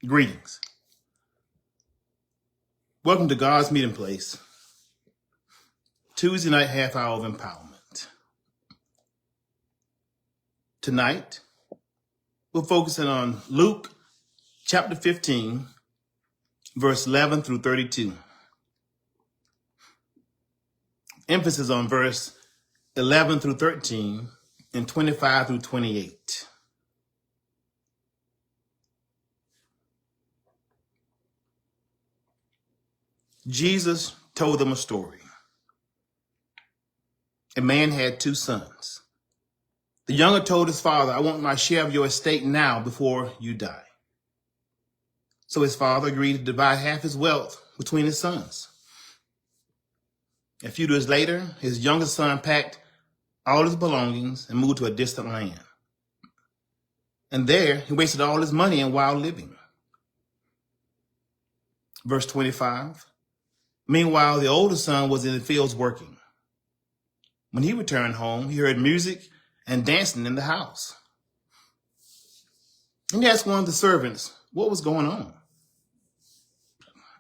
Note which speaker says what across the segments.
Speaker 1: Greetings. Welcome to God's Meeting Place, Tuesday night half hour of empowerment. Tonight, we're focusing on Luke chapter 15, verse 11 through 32. Emphasis on verse 11 through 13 and 25 through 28. Jesus told them a story. A man had two sons. The younger told his father, "I want my share of your estate now before you die." So his father agreed to divide half his wealth between his sons. A few days later, his youngest son packed all his belongings and moved to a distant land. And there, he wasted all his money in wild living. Verse 25. Meanwhile, the older son was in the fields working. When he returned home, he heard music and dancing in the house. And he asked one of the servants what was going on.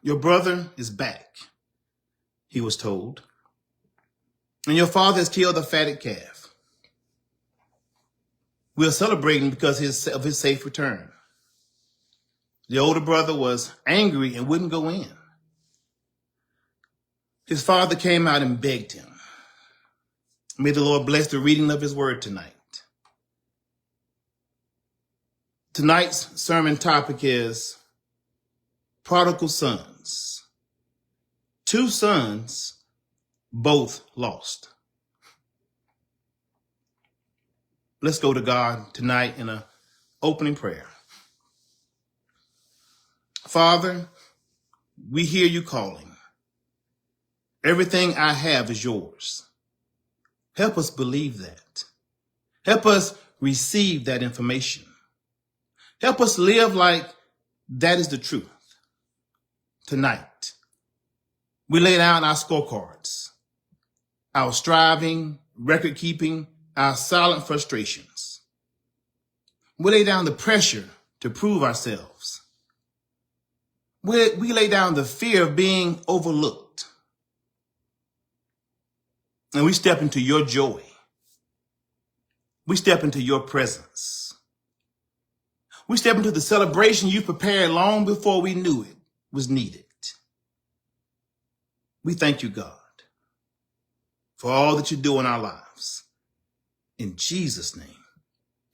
Speaker 1: "Your brother is back," he was told, "and your father has killed a fatted calf. We are celebrating because of his safe return." The older brother was angry and wouldn't go in. His father came out and begged him. May the Lord bless the reading of his word tonight. Tonight's sermon topic is Prodigal Sons. Two sons, both lost. Let's go to God tonight in an opening prayer. Father, we hear you calling. Everything I have is yours. Help us believe that. Help us receive that information. Help us live like that is the truth. Tonight, we lay down our scorecards, our striving, record keeping, our silent frustrations. We lay down the pressure to prove ourselves. We lay down the fear of being overlooked. And we step into your joy. We step into your presence. We step into the celebration you prepared long before we knew it was needed. We thank you, God, for all that you do in our lives. In Jesus' name,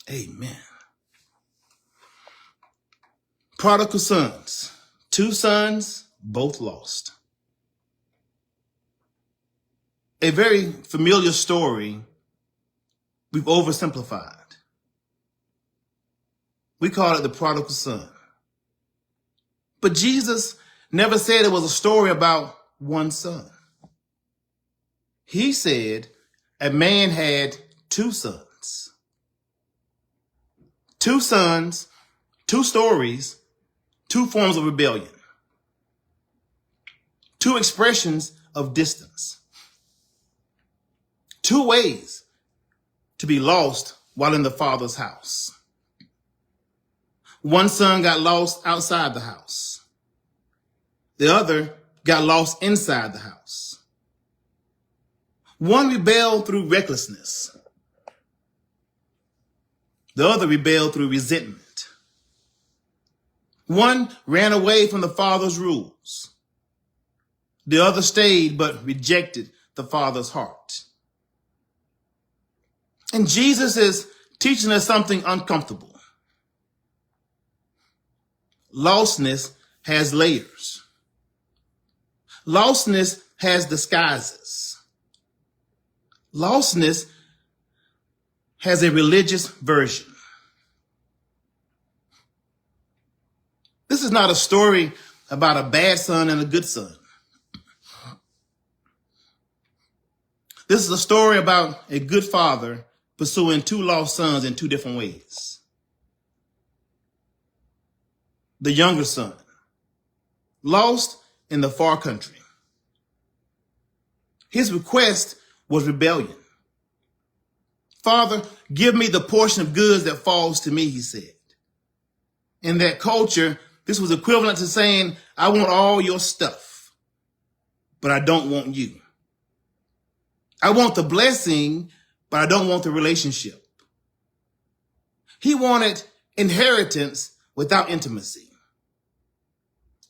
Speaker 1: amen. Prodigal sons. Two sons, both lost. A very familiar story we've oversimplified. We call it the prodigal son. But Jesus never said it was a story about one son. He said a man had two sons. Two sons, two stories, two forms of rebellion. Two expressions of distance. Two ways to be lost while in the Father's house. One son got lost outside the house. The other got lost inside the house. One rebelled through recklessness. The other rebelled through resentment. One ran away from the Father's rules. The other stayed but rejected the Father's heart. And Jesus is teaching us something uncomfortable. Lostness has layers. Lostness has disguises. Lostness has a religious version. This is not a story about a bad son and a good son. This is a story about a good father pursuing two lost sons in two different ways. The younger son, lost in the far country. His request was rebellion. "Father, give me the portion of goods that falls to me," he said. In that culture, this was equivalent to saying, I want all your stuff, but I don't want you. I want the blessing, but I don't want the relationship. He wanted inheritance without intimacy.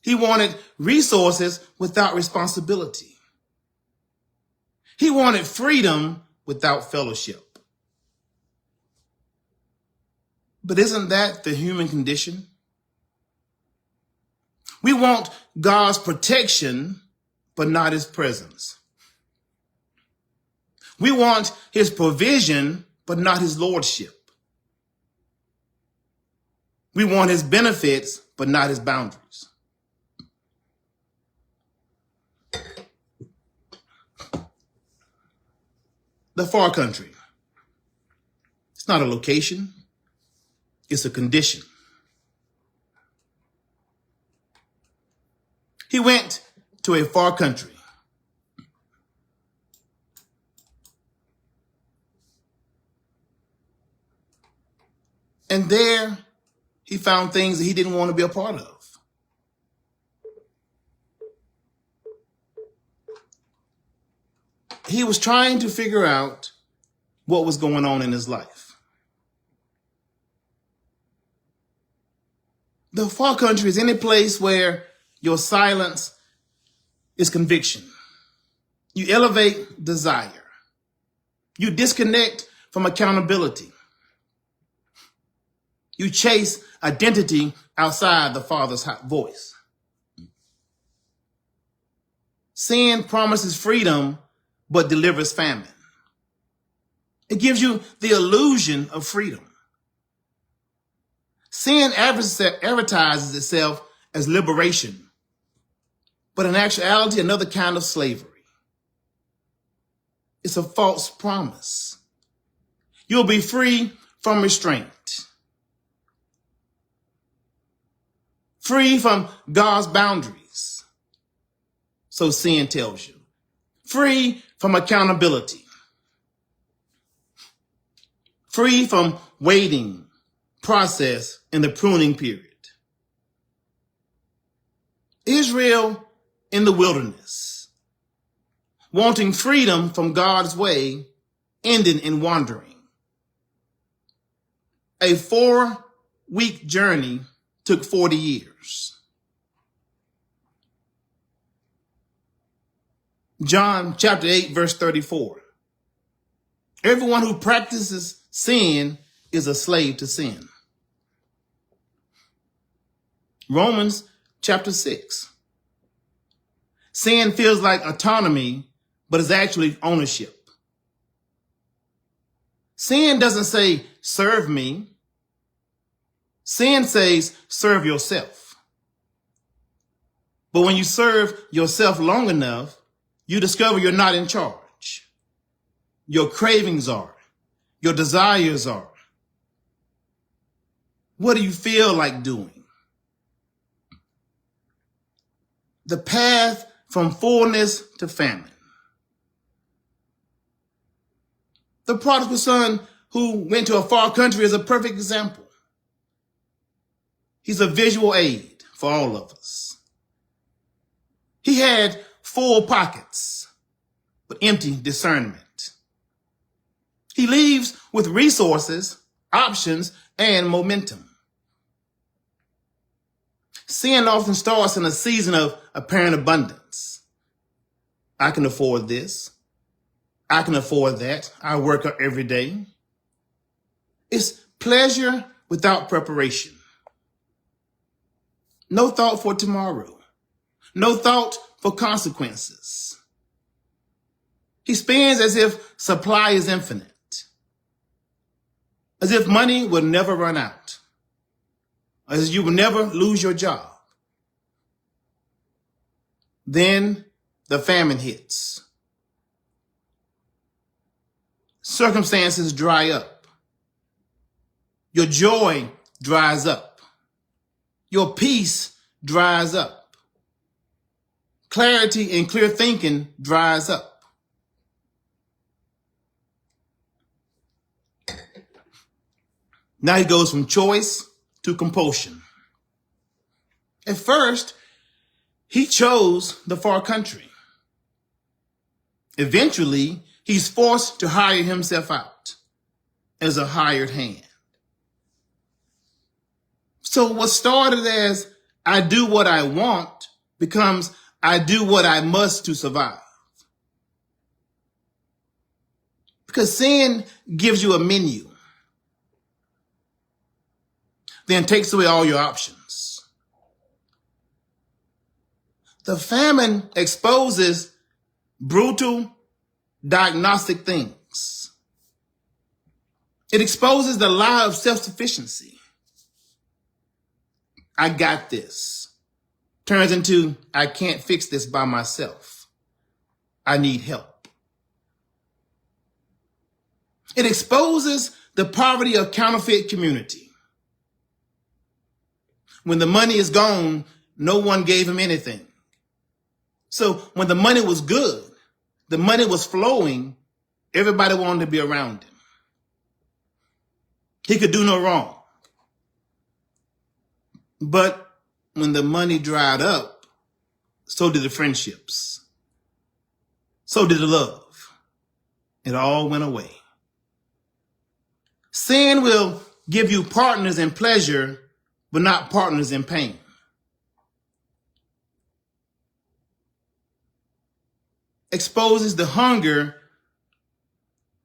Speaker 1: He wanted resources without responsibility. He wanted freedom without fellowship. But isn't that the human condition? We want God's protection, but not his presence. We want his provision, but not his lordship. We want his benefits, but not his boundaries. The far country. It's not a location. It's a condition. He went to a far country. And there he found things that he didn't want to be a part of. He was trying to figure out what was going on in his life. The far country is any place where your silence is conviction. You elevate desire. You disconnect from accountability. You chase identity outside the Father's voice. Sin promises freedom, but delivers famine. It gives you the illusion of freedom. Sin advertises itself as liberation, but in actuality, another kind of slavery. It's a false promise. You'll be free from restraint, free from God's boundaries, so sin tells you, free from accountability, free from waiting, process, and the pruning period. Israel in the wilderness, wanting freedom from God's way, ended in wandering. A 4-week journey took 40 years. John chapter 8, verse 34. Everyone who practices sin is a slave to sin. Romans chapter 6. Sin feels like autonomy, but is actually ownership. Sin doesn't say, serve me. Sin says, serve yourself. But when you serve yourself long enough, you discover you're not in charge. Your cravings are. Your desires are. What do you feel like doing? The path from fullness to famine. The prodigal son who went to a far country is a perfect example. He's a visual aid for all of us. He had full pockets, but empty discernment. He leaves with resources, options, and momentum. Sin often starts in a season of apparent abundance. I can afford this. I can afford that. I work every day. It's pleasure without preparation. No thought for tomorrow. No thought for consequences. He spends as if supply is infinite, as if money will never run out, as you will never lose your job. Then the famine hits. Circumstances dry up. Your joy dries up. Your peace dries up. Clarity and clear thinking dries up. Now he goes from choice to compulsion. At first, he chose the far country. Eventually, he's forced to hire himself out as a hired hand. So what started as I do what I want becomes I do what I must to survive. Because sin gives you a menu, then takes away all your options. The famine exposes brutal diagnostic things. It exposes the lie of self-sufficiency. I got this. Turns into, I can't fix this by myself. I need help. It exposes the poverty of counterfeit community. When the money is gone, no one gave him anything. So when the money was good, the money was flowing, everybody wanted to be around him. He could do no wrong. But when the money dried up, so did the friendships. So did the love. It all went away. Sin will give you partners in pleasure, but not partners in pain. Exposes the hunger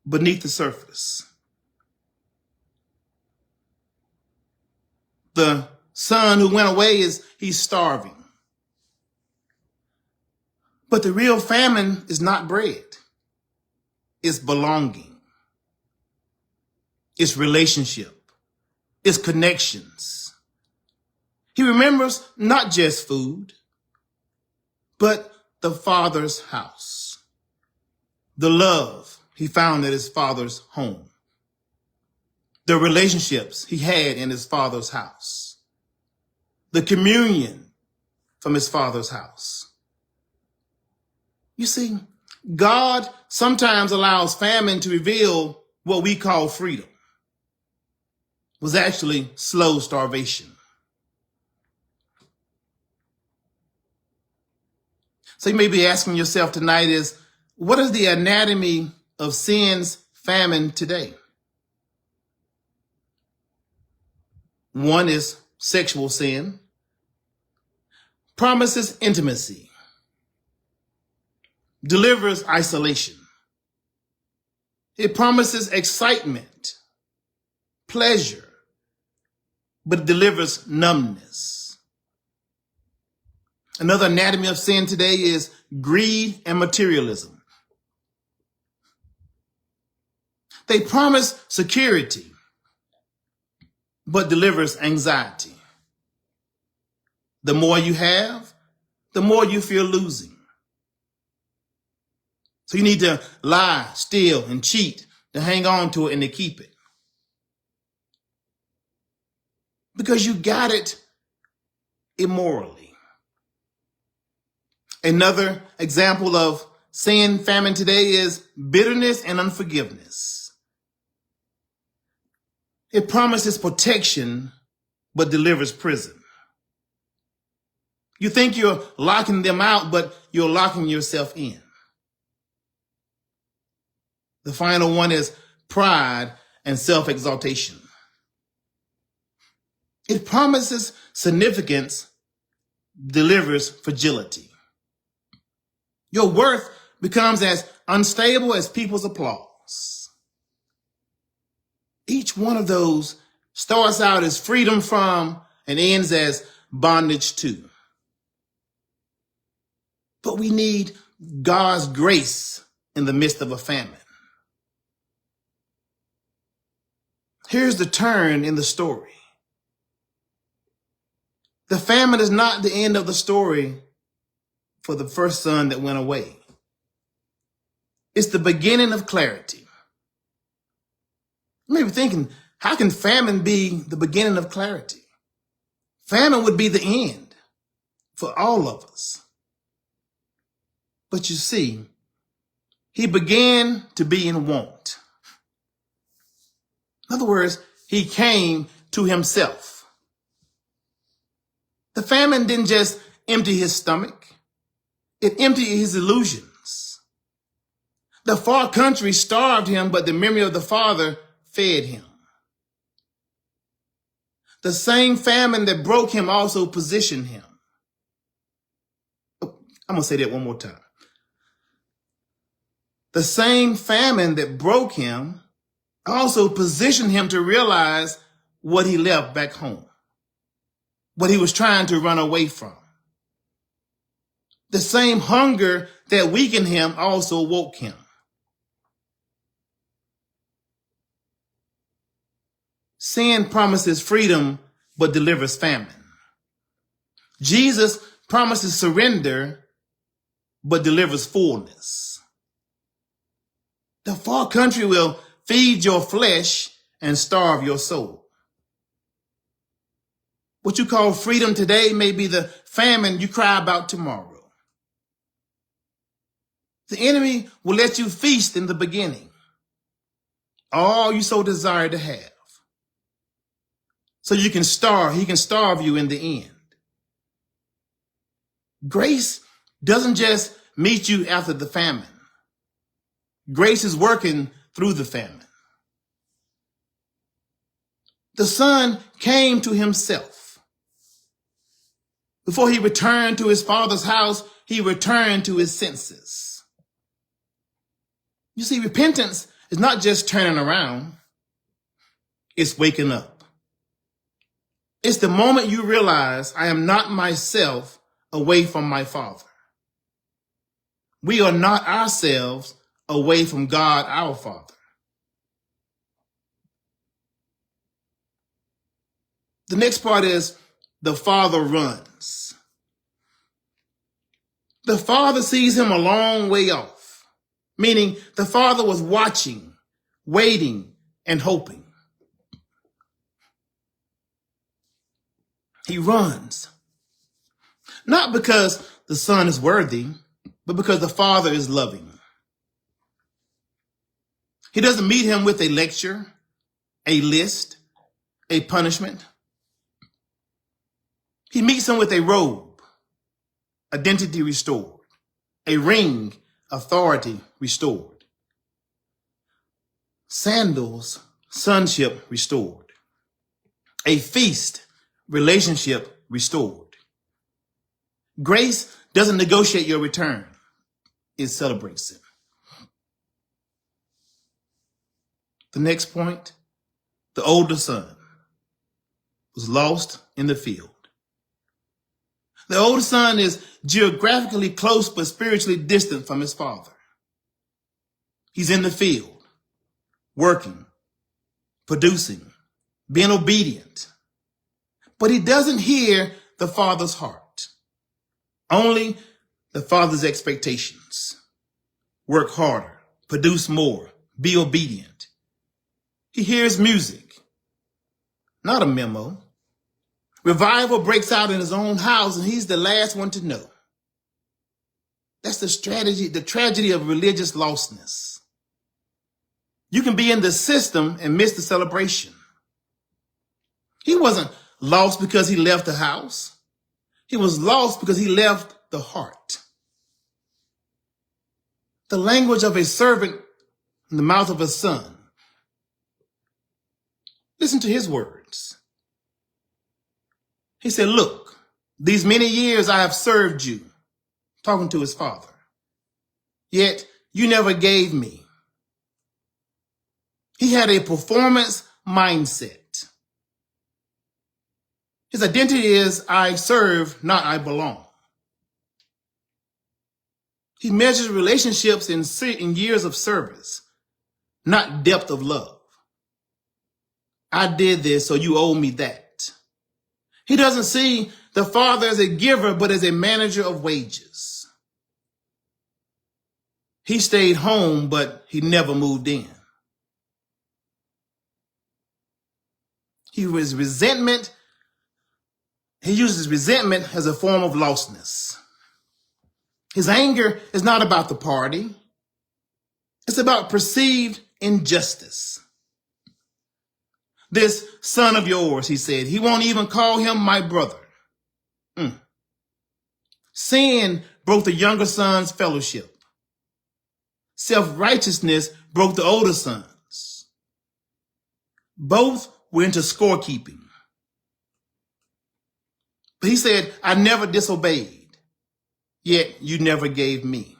Speaker 1: beneath the surface. The son who went away he's starving. But the real famine is not bread. It's belonging. It's relationship. It's connections. He remembers not just food, but the father's house. The love he found at his father's home. The relationships he had in his father's house. The communion from his father's house. You see, God sometimes allows famine to reveal what we call freedom. It was actually slow starvation. So you may be asking yourself tonight is, what is the anatomy of sin's famine today? One is sexual sin. Promises intimacy. Delivers isolation. It promises excitement, pleasure, but it delivers numbness. Another anatomy of sin today is greed and materialism. They promise security, but delivers anxiety. The more you have, the more you feel losing. So you need to lie, steal, and cheat to hang on to it and to keep it. Because you got it immorally. Another example of sin famine today is bitterness and unforgiveness. It promises protection, but delivers prison. You think you're locking them out, but you're locking yourself in. The final one is pride and self-exaltation. It promises significance, delivers fragility. Your worth becomes as unstable as people's applause. Each one of those starts out as freedom from and ends as bondage to. But we need God's grace in the midst of a famine. Here's the turn in the story. The famine is not the end of the story for the first son that went away. It's the beginning of clarity. You may be thinking, how can famine be the beginning of clarity? Famine would be the end for all of us. But you see, he began to be in want. In other words, he came to himself. The famine didn't just empty his stomach. It emptied his illusions. The far country starved him, but the memory of the Father fed him. The same famine that broke him also positioned him. I'm going to say that one more time. The same famine that broke him also positioned him to realize what he left back home, what he was trying to run away from. The same hunger that weakened him also woke him. Sin promises freedom, but delivers famine. Jesus promises surrender, but delivers fullness. The far country will feed your flesh and starve your soul. What you call freedom today may be the famine you cry about tomorrow. The enemy will let you feast in the beginning, all you so desire to have, so you can starve. He can starve you in the end. Grace doesn't just meet you after the famine. Grace is working through the famine. The son came to himself. Before he returned to his father's house, he returned to his senses. You see, repentance is not just turning around. It's waking up. It's the moment you realize I am not myself away from my Father. We are not ourselves away from God, our Father. The next part is the Father runs. The Father sees him a long way off, meaning the Father was watching, waiting, and hoping. He runs, not because the Son is worthy, but because the Father is loving. He doesn't meet him with a lecture, a list, a punishment. He meets him with a robe, identity restored, a ring, authority restored, sandals, sonship restored, a feast, relationship restored. Grace doesn't negotiate your return. It celebrates it. The next point, the older son was lost in the field. The older son is geographically close but spiritually distant from his father. He's in the field, working, producing, being obedient. But he doesn't hear the Father's heart, only the Father's expectations. Work harder, produce more, be obedient. He hears music, not a memo. Revival breaks out in his own house, and he's the last one to know. That's the tragedy of religious lostness. You can be in the system and miss the celebration. He wasn't lost because he left the house. He was lost because he left the heart. The language of a servant in the mouth of a son. Listen to his words. He said, look, these many years I have served you, talking to his father, yet you never gave me. He had a performance mindset. His identity is I serve, not I belong. He measures relationships in years of service, not depth of love. I did this, so you owe me that. He doesn't see the father as a giver, but as a manager of wages. He stayed home, but he never moved in. He uses resentment as a form of lostness. His anger is not about the party. It's about perceived injustice. This son of yours, he said, he won't even call him my brother. Mm. Sin broke the younger son's fellowship. Self-righteousness broke the older sons. Both were into scorekeeping. But he said, I never disobeyed, yet you never gave me.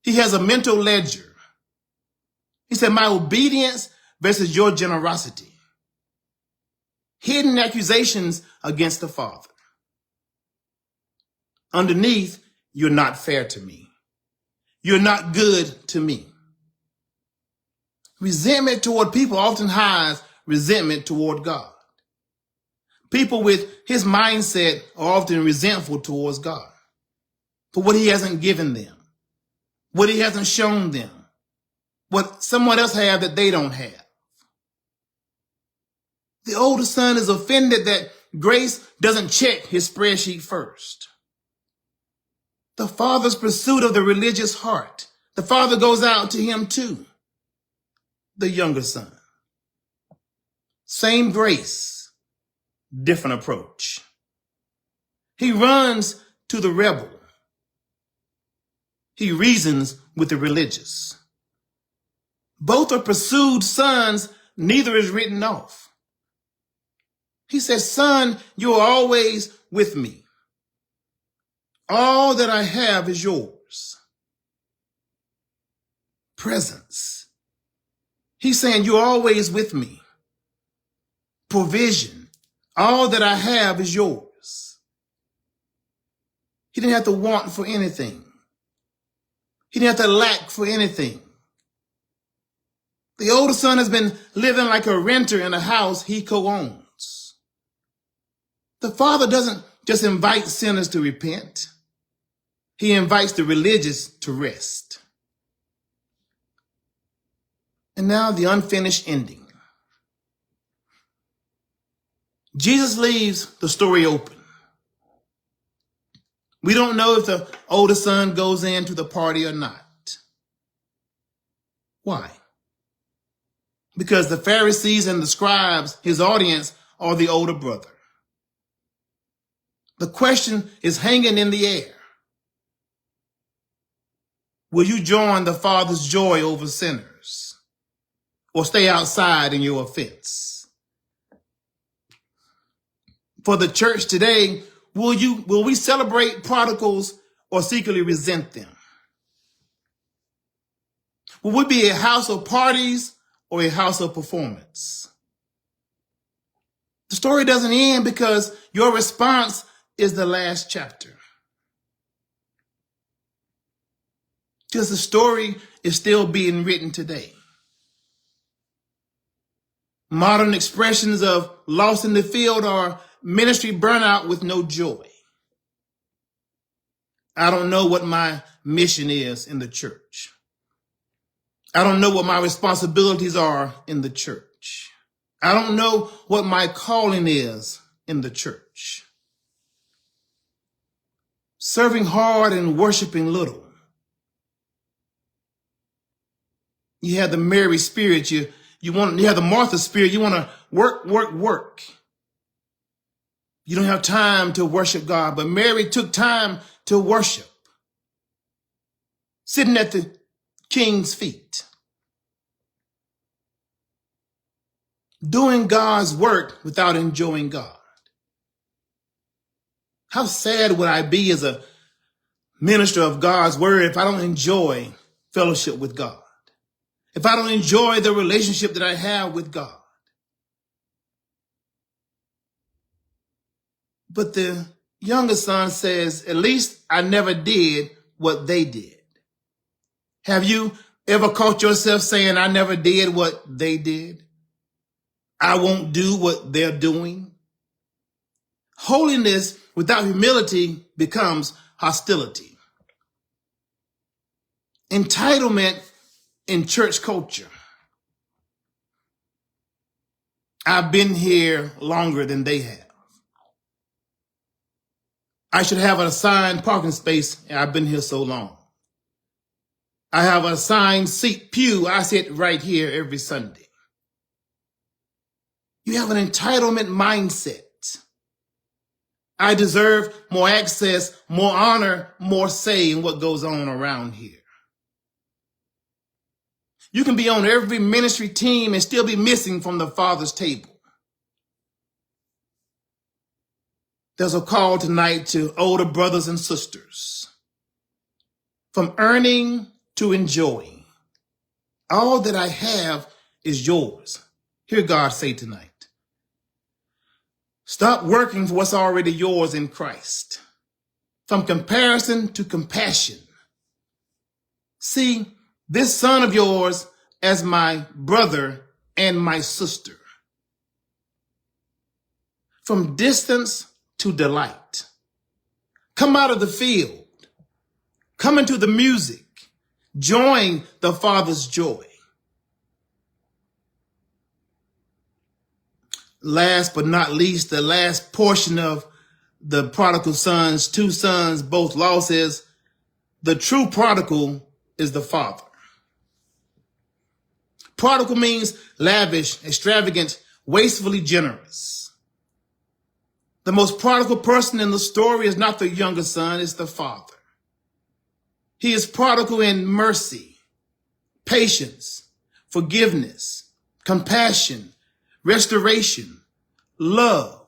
Speaker 1: He has a mental ledger. He said, my obedience versus your generosity. Hidden accusations against the Father. Underneath, you're not fair to me. You're not good to me. Resentment toward people often hides resentment toward God. People with his mindset are often resentful towards God for what he hasn't given them, what he hasn't shown them, what someone else has that they don't have. The older son is offended that grace doesn't check his spreadsheet first. The father's pursuit of the religious heart. The father goes out to him too. The younger son. Same grace, different approach. He runs to the rebel. He reasons with the religious. Both are pursued sons, neither is written off. He says, son, you are always with me. All that I have is yours. Presence. He's saying, you're always with me. Provision. All that I have is yours. He didn't have to want for anything. He didn't have to lack for anything. The older son has been living like a renter in a house he co-owns. The father doesn't just invite sinners to repent. He invites the religious to rest. And now the unfinished ending. Jesus leaves the story open. We don't know if the older son goes into the party or not. Why? Because the Pharisees and the scribes, his audience, are the older brother. The question is hanging in the air. Will you join the Father's joy over sinners, or stay outside in your offense? For the church today, will we celebrate prodigals or secretly resent them? Will we be a house of parties or a house of performance? The story doesn't end because your response is the last chapter. Because the story is still being written today. Modern expressions of lost in the field are ministry burnout with no joy. I don't know what my mission is in the church. I don't know what my responsibilities are in the church. I don't know what my calling is in the church. Serving hard and worshiping little. You have the Mary spirit. You have the Martha spirit. You want to work, work, work. You don't have time to worship God. But Mary took time to worship. Sitting at the king's feet. Doing God's work without enjoying God. How sad would I be as a minister of God's word if I don't enjoy fellowship with God? If I don't enjoy the relationship that I have with God? But the younger son says, at least I never did what they did. Have you ever caught yourself saying, I never did what they did? I won't do what they're doing. Holiness without humility becomes hostility. Entitlement in church culture. I've been here longer than they have. I should have an assigned parking space, and I've been here so long. I have an assigned seat pew. I sit right here every Sunday. You have an entitlement mindset. I deserve more access, more honor, more say in what goes on around here. You can be on every ministry team and still be missing from the Father's table. There's a call tonight to older brothers and sisters. From earning to enjoying. All that I have is yours. Hear God say tonight. Stop working for what's already yours in Christ. From comparison to compassion. See this son of yours as my brother and my sister. From distance to delight. Come out of the field. Come into the music. Join the Father's joy. Last but not least, the last portion of the prodigal sons, two sons, both lost, is the true prodigal is the father. Prodigal means lavish, extravagant, wastefully generous. The most prodigal person in the story is not the younger son, it's the father. He is prodigal in mercy, patience, forgiveness, compassion, restoration, love.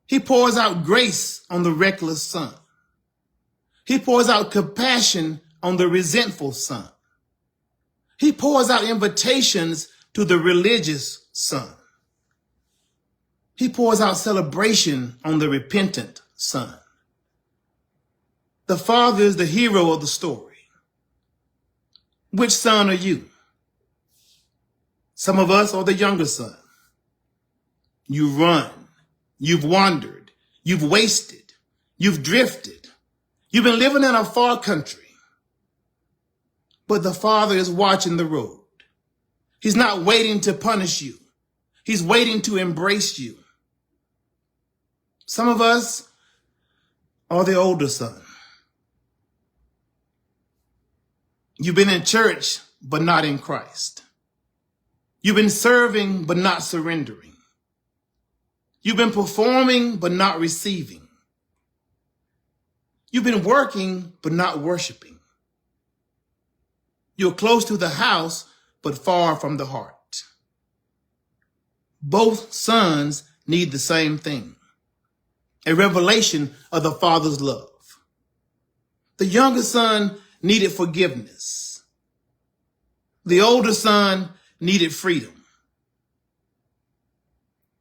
Speaker 1: He pours out grace on the reckless son. He pours out compassion on the resentful son. He pours out invitations to the religious son. He pours out celebration on the repentant son. The father is the hero of the story. Which son are you? Some of us are the younger son. You run. You've wandered. You've wasted. You've drifted. You've been living in a far country. But the Father is watching the road. He's not waiting to punish you. He's waiting to embrace you. Some of us are the older son. You've been in church, but not in Christ. You've been serving, but not surrendering. You've been performing, but not receiving. You've been working, but not worshiping. You're close to the house, but far from the heart. Both sons need the same thing, a revelation of the Father's love. The younger son needed forgiveness. The older son needed freedom.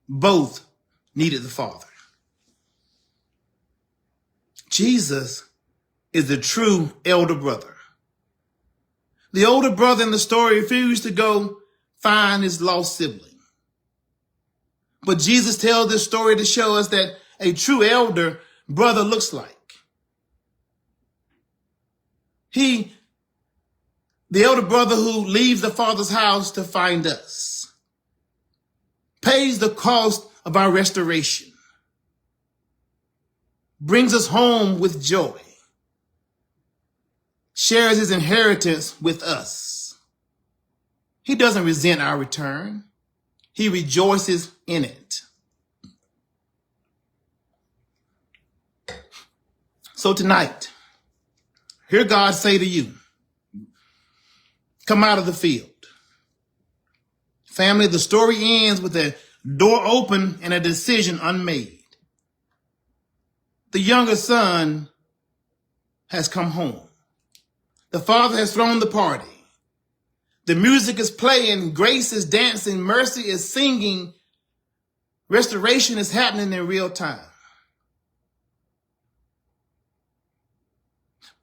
Speaker 1: Both needed the Father. Jesus is the true elder brother. The older brother in the story refused to go find his lost sibling. But Jesus tells this story to show us that a true elder brother looks like. The elder brother who leaves the Father's house to find us, pays the cost of our restoration, brings us home with joy, shares his inheritance with us. He doesn't resent our return. He rejoices in it. So tonight, hear God say to you, come out of the field. Family, the story ends with a door open and a decision unmade. The younger son has come home. The father has thrown the party. The music is playing, grace is dancing, mercy is singing. Restoration is happening in real time.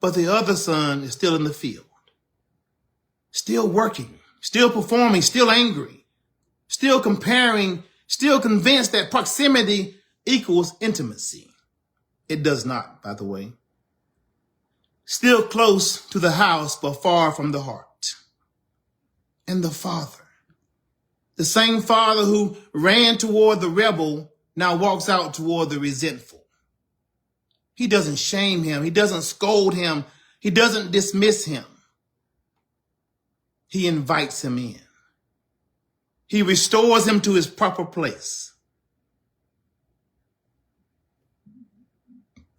Speaker 1: But the other son is still in the field, still working, still performing, still angry, still comparing, still convinced that proximity equals intimacy. It does not, by the way. Still close to the house, but far from the heart. And the father, the same father who ran toward the rebel, now walks out toward the resentful. He doesn't shame him. He doesn't scold him. He doesn't dismiss him. He invites him in. He restores him to his proper place.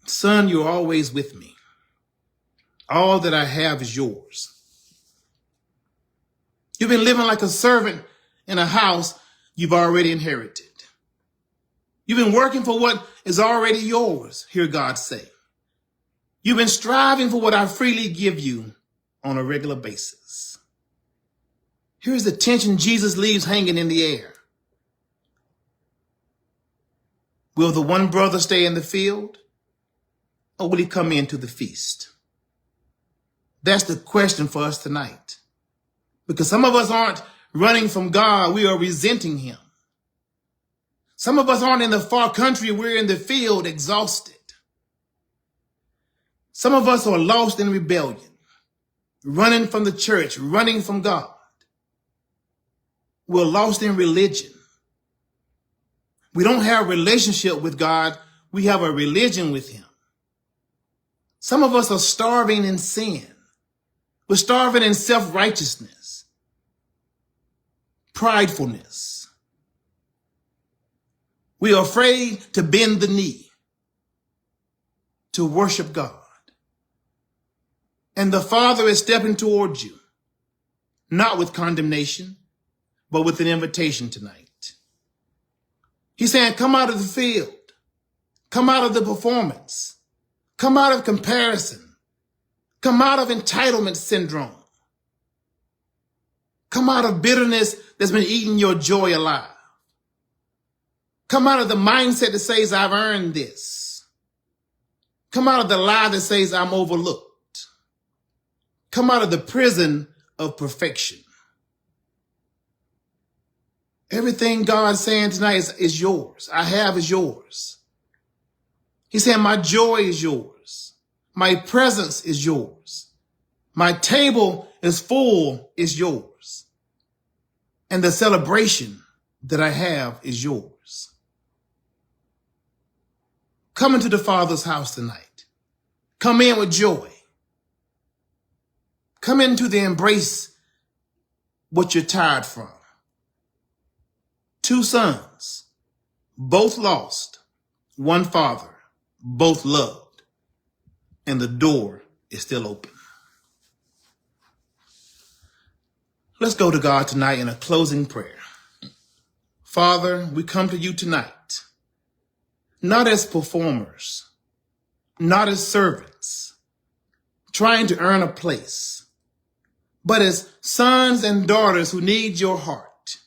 Speaker 1: Son, you're always with me. All that I have is yours. You've been living like a servant in a house you've already inherited. You've been working for what is already yours, hear God say. You've been striving for what I freely give you on a regular basis. Here's the tension Jesus leaves hanging in the air. Will the one brother stay in the field, or will he come into the feast? That's the question for us tonight. Because some of us aren't running from God, we are resenting him. Some of us aren't in the far country, we're in the field exhausted. Some of us are lost in rebellion, running from the church, running from God. We're lost in religion. We don't have a relationship with God, we have a religion with him. Some of us are starving in sin. We're starving in self-righteousness, pridefulness. We are afraid to bend the knee, to worship God. And the Father is stepping towards you, not with condemnation, but with an invitation tonight. He's saying, come out of the field, come out of the performance, come out of comparison, come out of entitlement syndrome, come out of bitterness that's been eating your joy alive. Come out of the mindset that says, I've earned this. Come out of the lie that says, I'm overlooked. Come out of the prison of perfection. Everything God's saying tonight is yours. I have is yours. He's saying, my joy is yours. My presence is yours. My table is full is yours. And the celebration that I have is yours. Come into the Father's house tonight. Come in with joy. Come into the embrace what you're tired from. 2 sons, both lost, one father, both loved, and the door is still open. Let's go to God tonight in a closing prayer. Father, we come to you tonight, not as performers, not as servants, trying to earn a place, but as sons and daughters who need your heart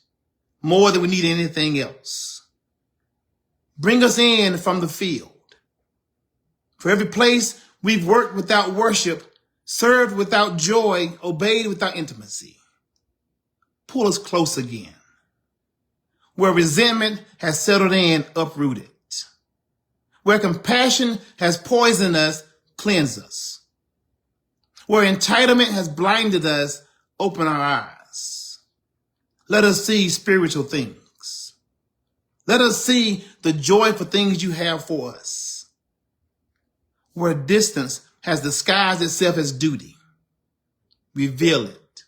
Speaker 1: more than we need anything else. Bring us in from the field. For every place we've worked without worship, served without joy, obeyed without intimacy. Pull us close again. Where resentment has settled in, uproot it. Where compassion has poisoned us, cleanse us. Where entitlement has blinded us, open our eyes. Let us see spiritual things. Let us see the joyful things you have for us. Where distance has disguised itself as duty, reveal it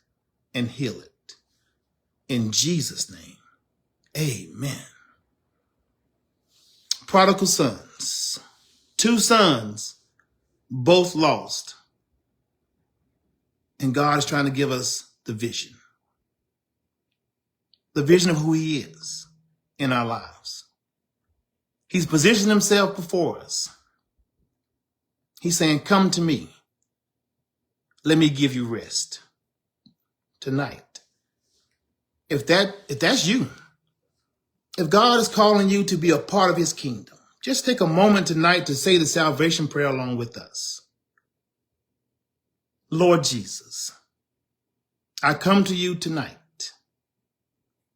Speaker 1: and heal it. In Jesus' name, amen. Prodigal sons, 2 sons, both lost. And God is trying to give us the vision. The vision of who he is in our lives. He's positioned himself before us. He's saying, come to me. Let me give you rest tonight. If that's you, if God is calling you to be a part of his kingdom, just take a moment tonight to say the salvation prayer along with us. Lord Jesus, I come to you tonight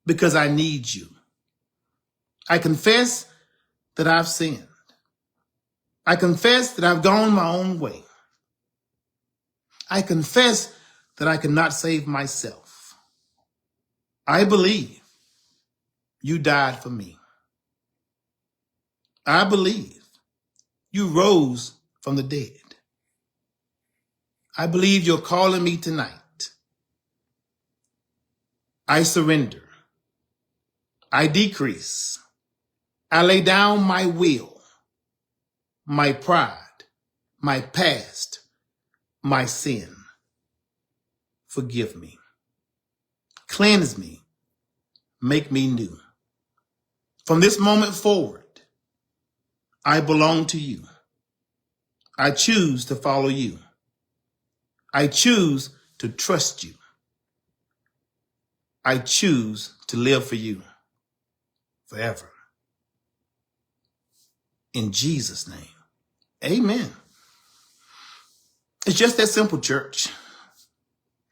Speaker 1: because I need you. I confess that I've sinned. I confess that I've gone my own way. I confess that I cannot save myself. I believe you died for me. I believe you rose from the dead. I believe you're calling me tonight. I surrender. I decrease. I lay down my will, my pride, my past, my sin. Forgive me. Cleanse me. Make me new. From this moment forward, I belong to you. I choose to follow you. I choose to trust you. I choose to live for you forever. In Jesus' name, amen. It's just that simple, church.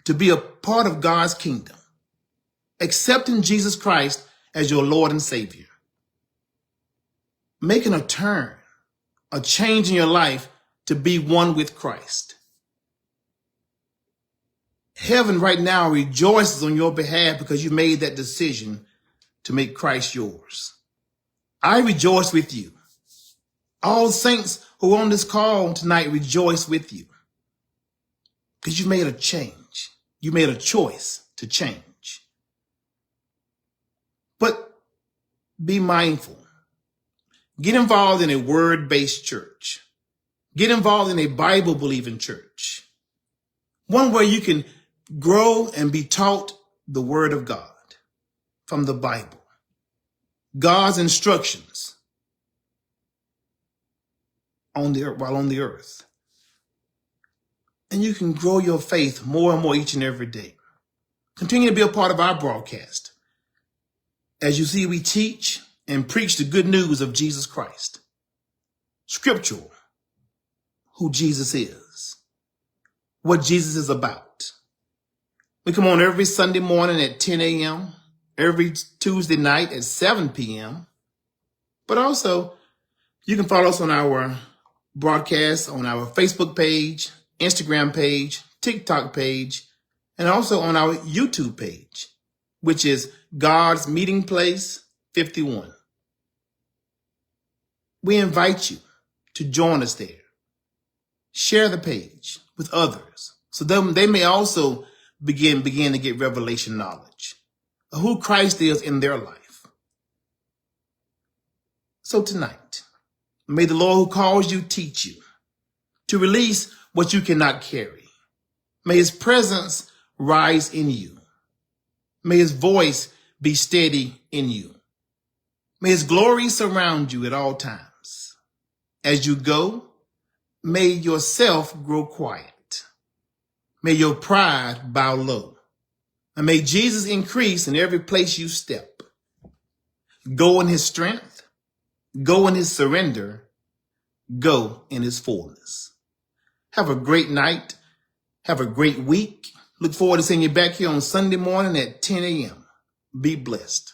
Speaker 1: To be a part of God's kingdom, accepting Jesus Christ as your Lord and Savior, making a turn, a change in your life to be one with Christ. Heaven right now rejoices on your behalf because you made that decision to make Christ yours. I rejoice with you. All saints who are on this call tonight rejoice with you because you made a change. You made a choice to change. But be mindful. Get involved in a word-based church. Get involved in a Bible-believing church. One where you can grow and be taught the Word of God from the Bible. God's instructions on the earth, while on the earth. And you can grow your faith more and more each and every day. Continue to be a part of our broadcast. As you see, we teach and preach the good news of Jesus Christ. Scriptural, who Jesus is, what Jesus is about. We come on every Sunday morning at 10 a.m., every Tuesday night at 7 p.m. But also, you can follow us on our broadcast on our Facebook page, Instagram page, TikTok page, and also on our YouTube page, which is God's Meeting Place 51. We invite you to join us there. Share the page with others so they may also begin to get revelation knowledge of who Christ is in their life. So tonight, may the Lord who calls you teach you to release what you cannot carry. May his presence rise in you. May his voice be steady in you. May his glory surround you at all times. As you go, may yourself grow quiet. May your pride bow low. And may Jesus increase in every place you step. Go in his strength. Go in his surrender. Go in his fullness. Have a great night. Have a great week. Look forward to seeing you back here on Sunday morning at 10 a.m. Be blessed.